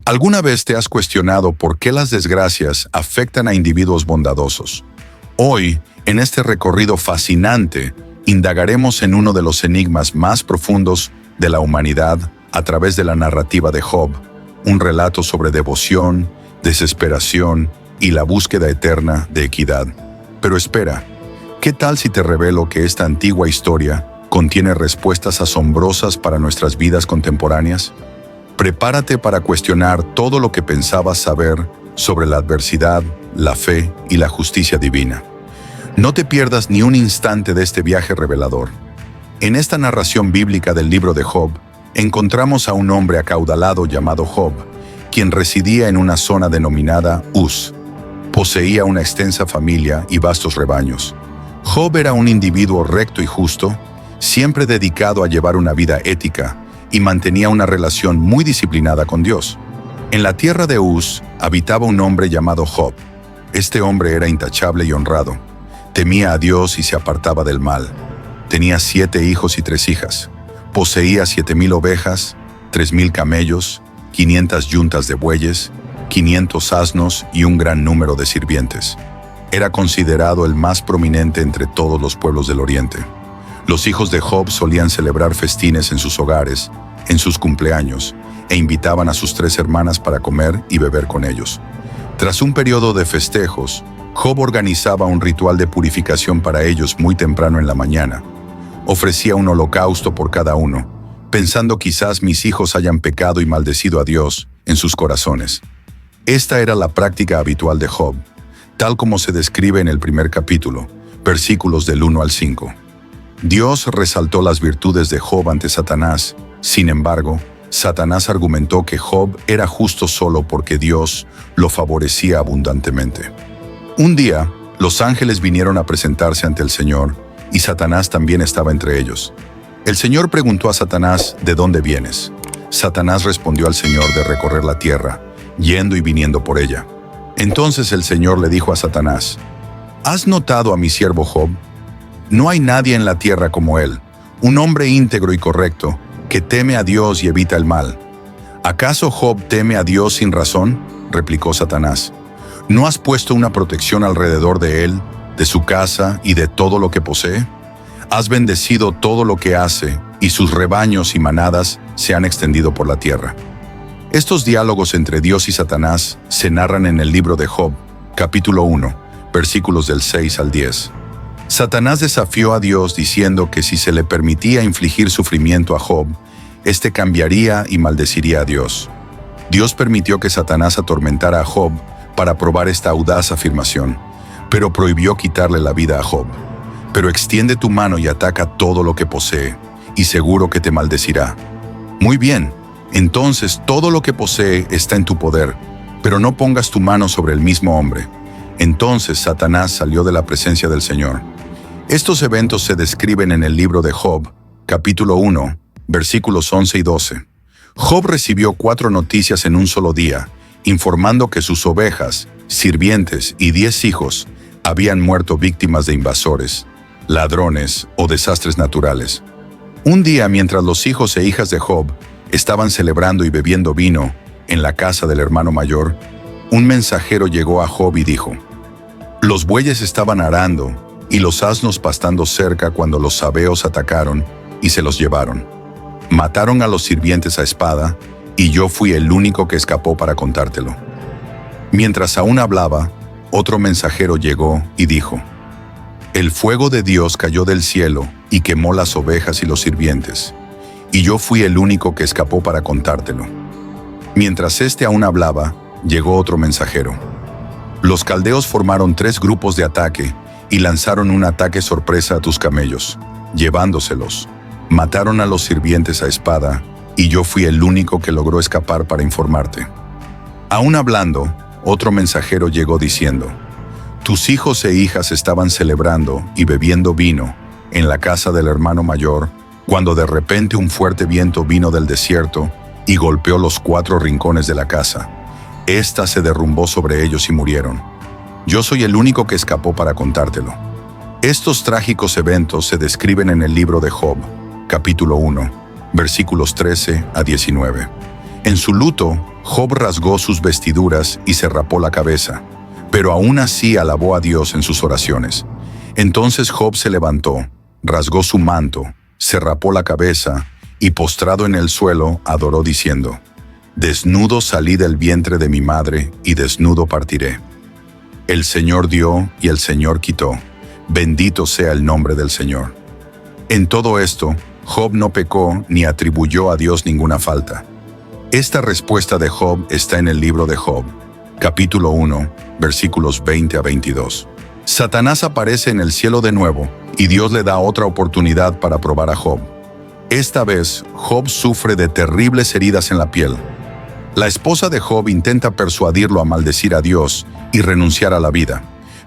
¿Alguna vez te has cuestionado por qué las desgracias afectan a individuos bondadosos? Hoy, en este recorrido fascinante, indagaremos en uno de los enigmas más profundos de la humanidad a través de la narrativa de Job, un relato sobre devoción, desesperación y la búsqueda eterna de equidad. Pero espera, ¿qué tal si te revelo que esta antigua historia contiene respuestas asombrosas para nuestras vidas contemporáneas? Prepárate para cuestionar todo lo que pensabas saber sobre la adversidad, la fe y la justicia divina. No te pierdas ni un instante de este viaje revelador. En esta narración bíblica del libro de Job, encontramos a un hombre acaudalado llamado Job, quien residía en una zona denominada Uz. Poseía una extensa familia y vastos rebaños. Job era un individuo recto y justo, siempre dedicado a llevar una vida ética, y mantenía una relación muy disciplinada con Dios. En la tierra de Uz habitaba un hombre llamado Job. Este hombre era intachable y honrado. Temía a Dios y se apartaba del mal. Tenía 7 hijos y 3 hijas. Poseía 7,000 ovejas, 3,000 camellos, 500 yuntas de bueyes, 500 asnos y un gran número de sirvientes. Era considerado el más prominente entre todos los pueblos del Oriente. Los hijos de Job solían celebrar festines en sus hogares, en sus cumpleaños, e invitaban a sus 3 hermanas para comer y beber con ellos. Tras un periodo de festejos, Job organizaba un ritual de purificación para ellos muy temprano en la mañana. Ofrecía un holocausto por cada uno, pensando quizás mis hijos hayan pecado y maldecido a Dios en sus corazones. Esta era la práctica habitual de Job, tal como se describe en el primer capítulo, versículos del 1 al 5. Dios resaltó las virtudes de Job ante Satanás. Sin embargo, Satanás argumentó que Job era justo solo porque Dios lo favorecía abundantemente. Un día, los ángeles vinieron a presentarse ante el Señor, y Satanás también estaba entre ellos. El Señor preguntó a Satanás, ¿de dónde vienes? Satanás respondió al Señor de recorrer la tierra, yendo y viniendo por ella. Entonces el Señor le dijo a Satanás, ¿has notado a mi siervo Job? No hay nadie en la tierra como él, un hombre íntegro y correcto, que teme a Dios y evita el mal. ¿Acaso Job teme a Dios sin razón? Replicó Satanás. ¿No has puesto una protección alrededor de él, de su casa y de todo lo que posee? Has bendecido todo lo que hace, y sus rebaños y manadas se han extendido por la tierra. Estos diálogos entre Dios y Satanás se narran en el libro de Job, capítulo 1, versículos del 6 al 10. Satanás desafió a Dios diciendo que si se le permitía infligir sufrimiento a Job, éste cambiaría y maldeciría a Dios. Dios permitió que Satanás atormentara a Job para probar esta audaz afirmación, pero prohibió quitarle la vida a Job. Pero extiende tu mano y ataca todo lo que posee, y seguro que te maldecirá. Muy bien, entonces todo lo que posee está en tu poder, pero no pongas tu mano sobre el mismo hombre. Entonces Satanás salió de la presencia del Señor. Estos eventos se describen en el libro de Job, capítulo 1, versículos 11 y 12. Job recibió 4 noticias en un solo día, informando que sus ovejas, sirvientes y 10 hijos habían muerto víctimas de invasores, ladrones o desastres naturales. Un día, mientras los hijos e hijas de Job estaban celebrando y bebiendo vino en la casa del hermano mayor, un mensajero llegó a Job y dijo: los bueyes estaban arando y los asnos pastando cerca cuando los sabeos atacaron y se los llevaron. Mataron a los sirvientes a espada, y yo fui el único que escapó para contártelo. Mientras aún hablaba, otro mensajero llegó y dijo: el fuego de Dios cayó del cielo y quemó las ovejas y los sirvientes, y yo fui el único que escapó para contártelo. Mientras éste aún hablaba, llegó otro mensajero. Los caldeos formaron 3 grupos de ataque y lanzaron un ataque sorpresa a tus camellos, llevándoselos. Mataron a los sirvientes a espada, y yo fui el único que logró escapar para informarte. Aún hablando, otro mensajero llegó diciendo: tus hijos e hijas estaban celebrando y bebiendo vino en la casa del hermano mayor, cuando de repente un fuerte viento vino del desierto y golpeó los 4 rincones de la casa. Esta se derrumbó sobre ellos y murieron. Yo soy el único que escapó para contártelo. Estos trágicos eventos se describen en el libro de Job, capítulo 1, versículos 13 a 19. En su luto, Job rasgó sus vestiduras y se rapó la cabeza, pero aún así alabó a Dios en sus oraciones. Entonces Job se levantó, rasgó su manto, se rapó la cabeza y postrado en el suelo adoró diciendo: Desnudo salí del vientre de mi madre y desnudo partiré. El Señor dio y el Señor quitó. Bendito sea el nombre del Señor. En todo esto, Job no pecó ni atribuyó a Dios ninguna falta. Esta respuesta de Job está en el libro de Job, capítulo 1, versículos 20 a 22. Satanás aparece en el cielo de nuevo y Dios le da otra oportunidad para probar a Job. Esta vez, Job sufre de terribles heridas en la piel. La esposa de Job intenta persuadirlo a maldecir a Dios y renunciar a la vida,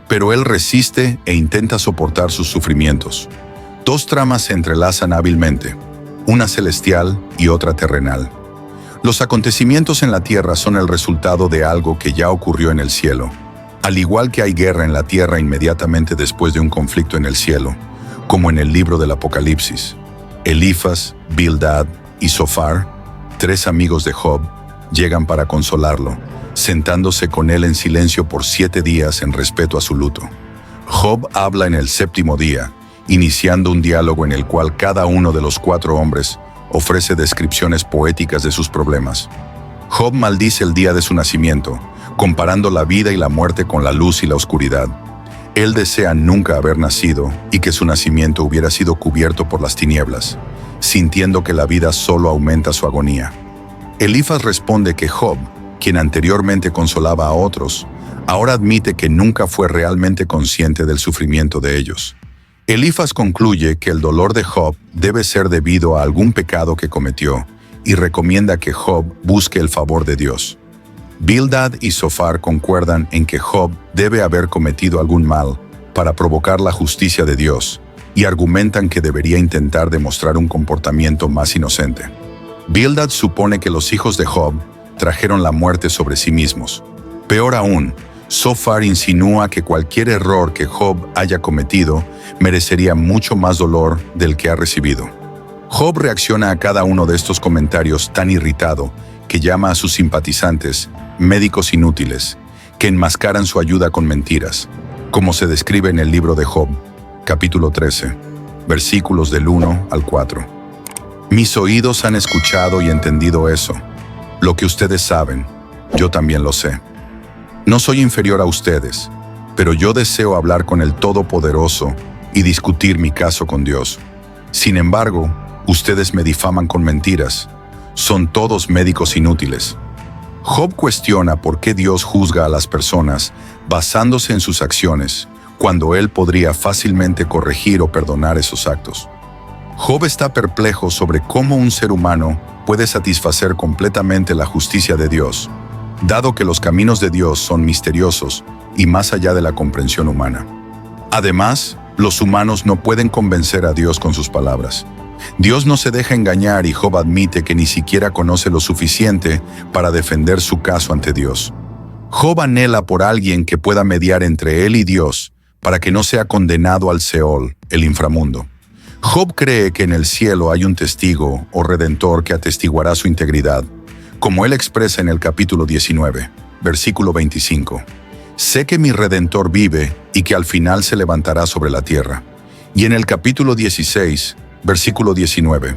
pero él resiste e intenta soportar sus sufrimientos. Dos tramas se entrelazan hábilmente, una celestial y otra terrenal. Los acontecimientos en la tierra son el resultado de algo que ya ocurrió en el cielo. Al igual que hay guerra en la tierra inmediatamente después de un conflicto en el cielo, como en el libro del Apocalipsis, Elifas, Bildad y Zofar, tres amigos de Job, llegan para consolarlo, sentándose con él en silencio por 7 días en respeto a su luto. Job habla en el 7º día, iniciando un diálogo en el cual cada uno de los 4 hombres ofrece descripciones poéticas de sus problemas. Job maldice el día de su nacimiento, comparando la vida y la muerte con la luz y la oscuridad. Él desea nunca haber nacido y que su nacimiento hubiera sido cubierto por las tinieblas, sintiendo que la vida solo aumenta su agonía. Elifas responde que Job, quien anteriormente consolaba a otros, ahora admite que nunca fue realmente consciente del sufrimiento de ellos. Elifas concluye que el dolor de Job debe ser debido a algún pecado que cometió y recomienda que Job busque el favor de Dios. Bildad y Zofar concuerdan en que Job debe haber cometido algún mal para provocar la justicia de Dios y argumentan que debería intentar demostrar un comportamiento más inocente. Bildad supone que los hijos de Job trajeron la muerte sobre sí mismos. Peor aún, Zofar insinúa que cualquier error que Job haya cometido merecería mucho más dolor del que ha recibido. Job reacciona a cada uno de estos comentarios tan irritado que llama a sus simpatizantes médicos inútiles, que enmascaran su ayuda con mentiras, como se describe en el libro de Job, capítulo 13, versículos del 1 al 4. Mis oídos han escuchado y entendido eso. Lo que ustedes saben, yo también lo sé. No soy inferior a ustedes, pero yo deseo hablar con el Todopoderoso y discutir mi caso con Dios. Sin embargo, ustedes me difaman con mentiras. Son todos médicos inútiles. Job cuestiona por qué Dios juzga a las personas basándose en sus acciones, cuando él podría fácilmente corregir o perdonar esos actos. Job está perplejo sobre cómo un ser humano puede satisfacer completamente la justicia de Dios, dado que los caminos de Dios son misteriosos y más allá de la comprensión humana. Además, los humanos no pueden convencer a Dios con sus palabras. Dios no se deja engañar y Job admite que ni siquiera conoce lo suficiente para defender su caso ante Dios. Job anhela por alguien que pueda mediar entre él y Dios para que no sea condenado al Seol, el inframundo. Job cree que en el cielo hay un testigo o redentor que atestiguará su integridad, como él expresa en el capítulo 19, versículo 25. Sé que mi Redentor vive y que al final se levantará sobre la tierra. Y en el capítulo 16, versículo 19.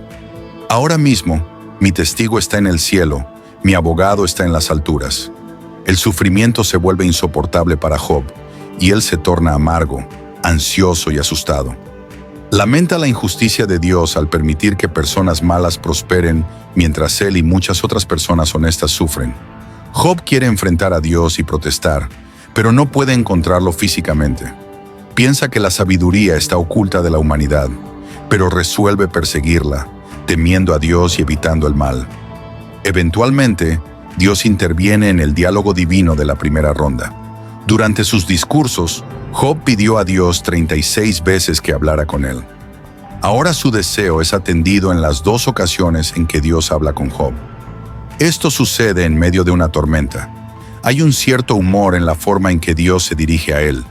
Ahora mismo, mi testigo está en el cielo, mi abogado está en las alturas. El sufrimiento se vuelve insoportable para Job, y él se torna amargo, ansioso y asustado. Lamenta la injusticia de Dios al permitir que personas malas prosperen mientras él y muchas otras personas honestas sufren. Job quiere enfrentar a Dios y protestar, pero no puede encontrarlo físicamente. Piensa que la sabiduría está oculta de la humanidad, pero resuelve perseguirla, temiendo a Dios y evitando el mal. Eventualmente, Dios interviene en el diálogo divino de la primera ronda. Durante sus discursos, Job pidió a Dios 36 veces que hablara con él. Ahora su deseo es atendido en las 2 ocasiones en que Dios habla con Job. Esto sucede en medio de una tormenta. Hay un cierto humor en la forma en que Dios se dirige a él.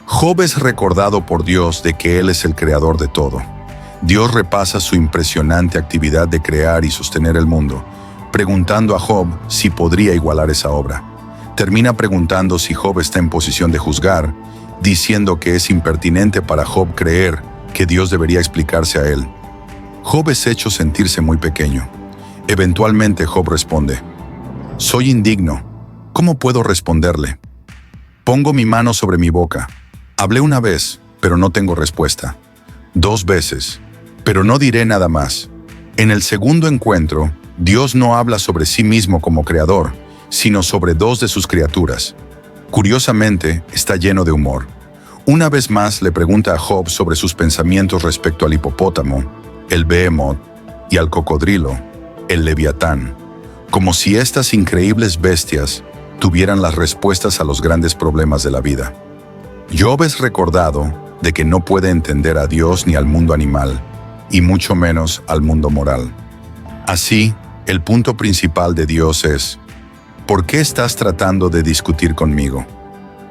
Job es recordado por Dios de que Él es el creador de todo. Dios repasa su impresionante actividad de crear y sostener el mundo, preguntando a Job si podría igualar esa obra. Termina preguntando si Job está en posición de juzgar, diciendo que es impertinente para Job creer que Dios debería explicarse a él. Job es hecho sentirse muy pequeño. Eventualmente Job responde: «Soy indigno. ¿Cómo puedo responderle? Pongo mi mano sobre mi boca. Hablé una vez, pero no tengo respuesta. 2 veces, pero no diré nada más». En el segundo encuentro, Dios no habla sobre sí mismo como creador, sino sobre 2 de sus criaturas. Curiosamente, está lleno de humor. Una vez más le pregunta a Job sobre sus pensamientos respecto al hipopótamo, el behemoth, y al cocodrilo, el leviatán, como si estas increíbles bestias tuvieran las respuestas a los grandes problemas de la vida. Job es recordado de que no puede entender a Dios ni al mundo animal, y mucho menos al mundo moral. Así, el punto principal de Dios es: ¿por qué estás tratando de discutir conmigo?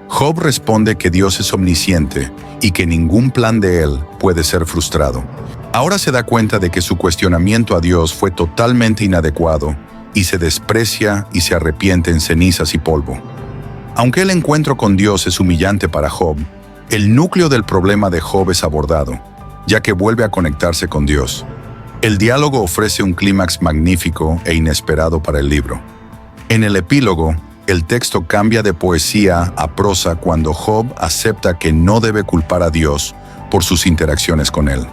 Job responde que Dios es omnisciente y que ningún plan de él puede ser frustrado. Ahora se da cuenta de que su cuestionamiento a Dios fue totalmente inadecuado y se desprecia y se arrepiente en cenizas y polvo. Aunque el encuentro con Dios es humillante para Job, el núcleo del problema de Job es abordado, ya que vuelve a conectarse con Dios. El diálogo ofrece un clímax magnífico e inesperado para el libro. En el epílogo, el texto cambia de poesía a prosa cuando Job acepta que no debe culpar a Dios por sus interacciones con él.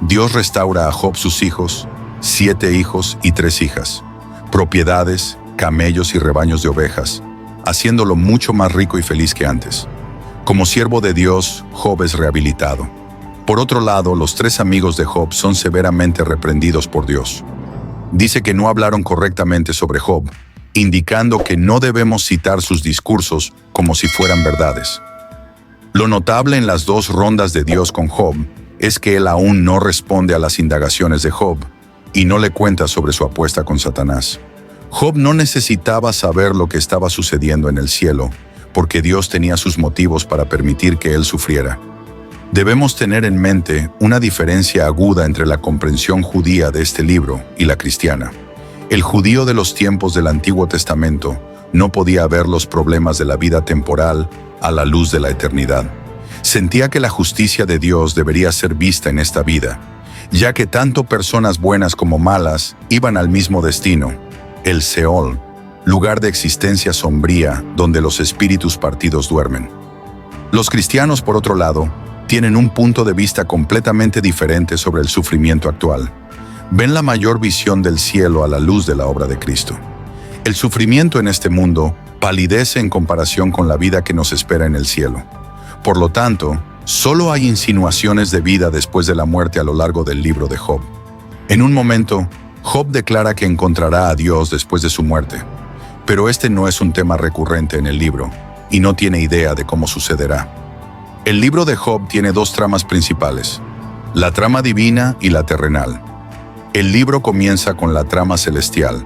Dios restaura a Job sus hijos, 7 hijos y 3 hijas, propiedades, camellos y rebaños de ovejas, haciéndolo mucho más rico y feliz que antes. Como siervo de Dios, Job es rehabilitado. Por otro lado, los 3 amigos de Job son severamente reprendidos por Dios. Dice que no hablaron correctamente sobre Job, indicando que no debemos citar sus discursos como si fueran verdades. Lo notable en las 2 rondas de Dios con Job es que él aún no responde a las indagaciones de Job y no le cuenta sobre su apuesta con Satanás. Job no necesitaba saber lo que estaba sucediendo en el cielo, porque Dios tenía sus motivos para permitir que él sufriera. Debemos tener en mente una diferencia aguda entre la comprensión judía de este libro y la cristiana. El judío de los tiempos del Antiguo Testamento no podía ver los problemas de la vida temporal a la luz de la eternidad. Sentía que la justicia de Dios debería ser vista en esta vida, ya que tanto personas buenas como malas iban al mismo destino, el Seol, lugar de existencia sombría donde los espíritus partidos duermen. Los cristianos, por otro lado, tienen un punto de vista completamente diferente sobre el sufrimiento actual. Ven la mayor visión del cielo a la luz de la obra de Cristo. El sufrimiento en este mundo palidece en comparación con la vida que nos espera en el cielo. Por lo tanto, solo hay insinuaciones de vida después de la muerte a lo largo del libro de Job. En un momento, Job declara que encontrará a Dios después de su muerte, pero este no es un tema recurrente en el libro, y no tiene idea de cómo sucederá. El libro de Job tiene 2 tramas principales, la trama divina y la terrenal. El libro comienza con la trama celestial,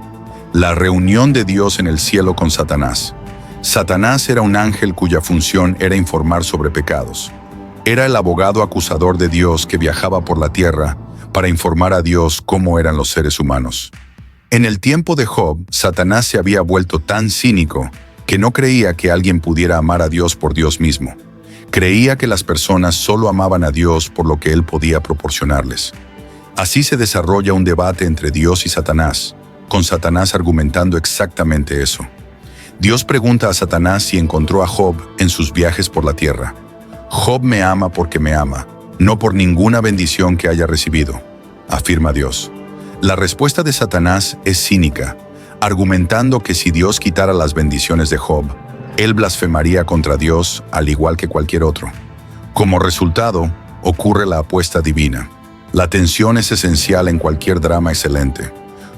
la reunión de Dios en el cielo con Satanás. Satanás era un ángel cuya función era informar sobre pecados. Era el abogado acusador de Dios que viajaba por la tierra para informar a Dios cómo eran los seres humanos. En el tiempo de Job, Satanás se había vuelto tan cínico que no creía que alguien pudiera amar a Dios por Dios mismo. Creía que las personas solo amaban a Dios por lo que Él podía proporcionarles. Así se desarrolla un debate entre Dios y Satanás, con Satanás argumentando exactamente eso. Dios pregunta a Satanás si encontró a Job en sus viajes por la tierra. Job me ama porque me ama, no por ninguna bendición que haya recibido, afirma Dios. La respuesta de Satanás es cínica, argumentando que si Dios quitara las bendiciones de Job, él blasfemaría contra Dios al igual que cualquier otro. Como resultado, ocurre la apuesta divina. La tensión es esencial en cualquier drama excelente.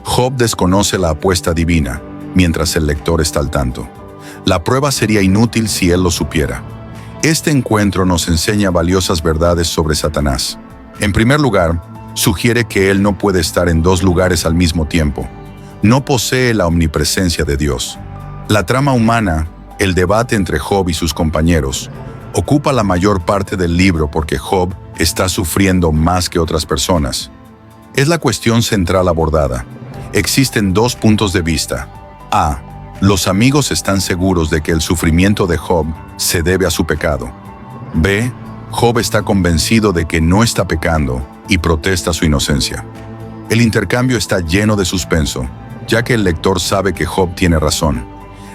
Job desconoce la apuesta divina, mientras el lector está al tanto. La prueba sería inútil si él lo supiera. Este encuentro nos enseña valiosas verdades sobre Satanás. En primer lugar, sugiere que él no puede estar en 2 lugares al mismo tiempo. No posee la omnipresencia de Dios. La trama humana, el debate entre Job y sus compañeros, ocupa la mayor parte del libro porque Job está sufriendo más que otras personas. Es la cuestión central abordada. Existen dos puntos de vista. A. Los amigos están seguros de que el sufrimiento de Job se debe a su pecado. B. Job está convencido de que no está pecando y protesta su inocencia. El intercambio está lleno de suspenso, ya que el lector sabe que Job tiene razón.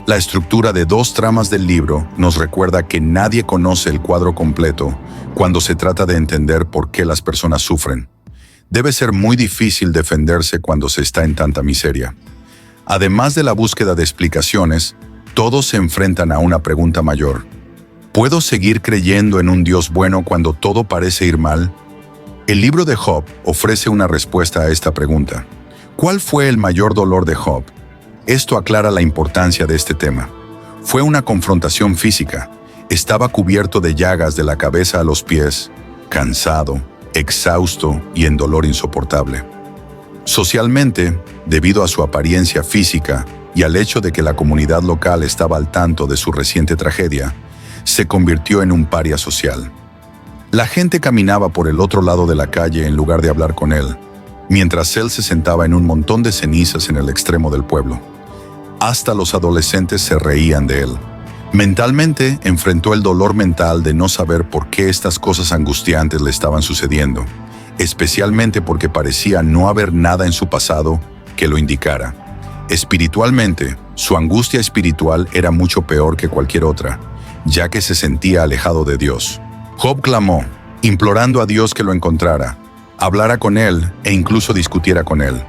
La estructura de dos tramas del libro nos recuerda que nadie conoce el cuadro completo cuando se trata de entender por qué las personas sufren. Debe ser muy difícil defenderse cuando se está en tanta miseria. Además de la búsqueda de explicaciones, todos se enfrentan a una pregunta mayor. ¿Puedo seguir creyendo en un Dios bueno cuando todo parece ir mal? El libro de Job ofrece una respuesta a esta pregunta. ¿Cuál fue el mayor dolor de Job? Esto aclara la importancia de este tema. Fue una confrontación física. Estaba cubierto de llagas de la cabeza a los pies, cansado, exhausto y en dolor insoportable. Socialmente, debido a su apariencia física y al hecho de que la comunidad local estaba al tanto de su reciente tragedia, se convirtió en un paria social. La gente caminaba por el otro lado de la calle en lugar de hablar con él, mientras él se sentaba en un montón de cenizas en el extremo del pueblo. Hasta los adolescentes se reían de él. Mentalmente, enfrentó el dolor mental de no saber por qué estas cosas angustiantes le estaban sucediendo, especialmente porque parecía no haber nada en su pasado que lo indicara. Espiritualmente, su angustia espiritual era mucho peor que cualquier otra, ya que se sentía alejado de Dios. Job clamó, implorando a Dios que lo encontrara, hablara con él e incluso discutiera con él.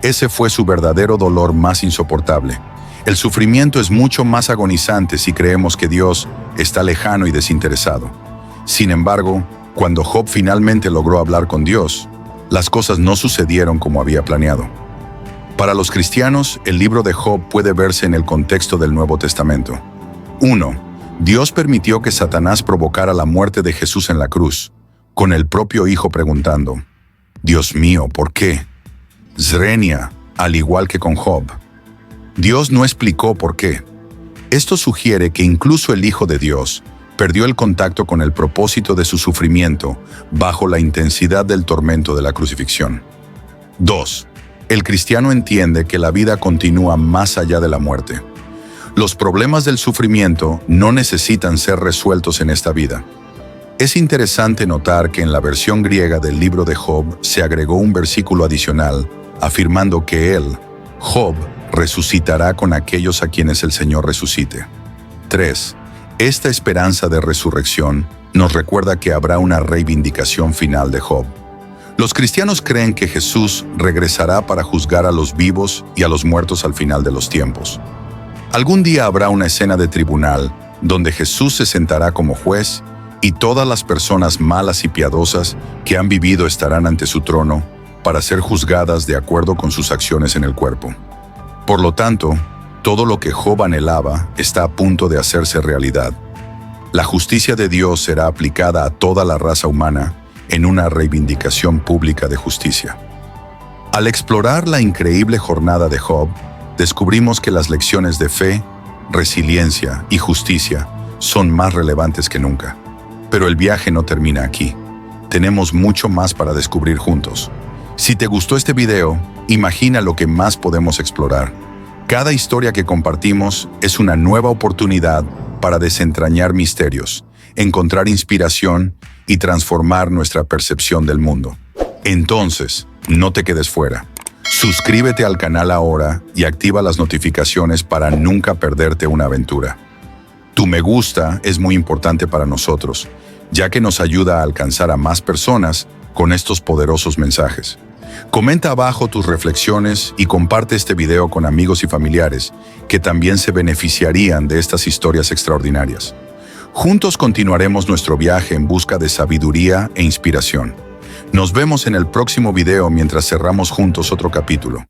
Ese fue su verdadero dolor más insoportable. El sufrimiento es mucho más agonizante si creemos que Dios está lejano y desinteresado. Sin embargo, cuando Job finalmente logró hablar con Dios, las cosas no sucedieron como había planeado. Para los cristianos, el libro de Job puede verse en el contexto del Nuevo Testamento. 1. Dios permitió que Satanás provocara la muerte de Jesús en la cruz, con el propio Hijo preguntando, «Dios mío, ¿por qué?». Zrenia, al igual que con Job. Dios no explicó por qué. Esto sugiere que incluso el Hijo de Dios perdió el contacto con el propósito de su sufrimiento bajo la intensidad del tormento de la crucifixión. 2. El cristiano entiende que la vida continúa más allá de la muerte. Los problemas del sufrimiento no necesitan ser resueltos en esta vida. Es interesante notar que en la versión griega del libro de Job se agregó un versículo adicional afirmando que él, Job, resucitará con aquellos a quienes el Señor resucite. 3. Esta esperanza de resurrección nos recuerda que habrá una reivindicación final de Job. Los cristianos creen que Jesús regresará para juzgar a los vivos y a los muertos al final de los tiempos. Algún día habrá una escena de tribunal donde Jesús se sentará como juez y todas las personas malas y piadosas que han vivido estarán ante su trono para ser juzgadas de acuerdo con sus acciones en el cuerpo. Por lo tanto, todo lo que Job anhelaba está a punto de hacerse realidad. La justicia de Dios será aplicada a toda la raza humana en una reivindicación pública de justicia. Al explorar la increíble jornada de Job, descubrimos que las lecciones de fe, resiliencia y justicia son más relevantes que nunca. Pero el viaje no termina aquí. Tenemos mucho más para descubrir juntos. Si te gustó este video, imagina lo que más podemos explorar. Cada historia que compartimos es una nueva oportunidad para desentrañar misterios, encontrar inspiración y transformar nuestra percepción del mundo. Entonces, no te quedes fuera. Suscríbete al canal ahora y activa las notificaciones para nunca perderte una aventura. Tu me gusta es muy importante para nosotros, ya que nos ayuda a alcanzar a más personas con estos poderosos mensajes. Comenta abajo tus reflexiones y comparte este video con amigos y familiares que también se beneficiarían de estas historias extraordinarias. Juntos continuaremos nuestro viaje en busca de sabiduría e inspiración. Nos vemos en el próximo video mientras cerramos juntos otro capítulo.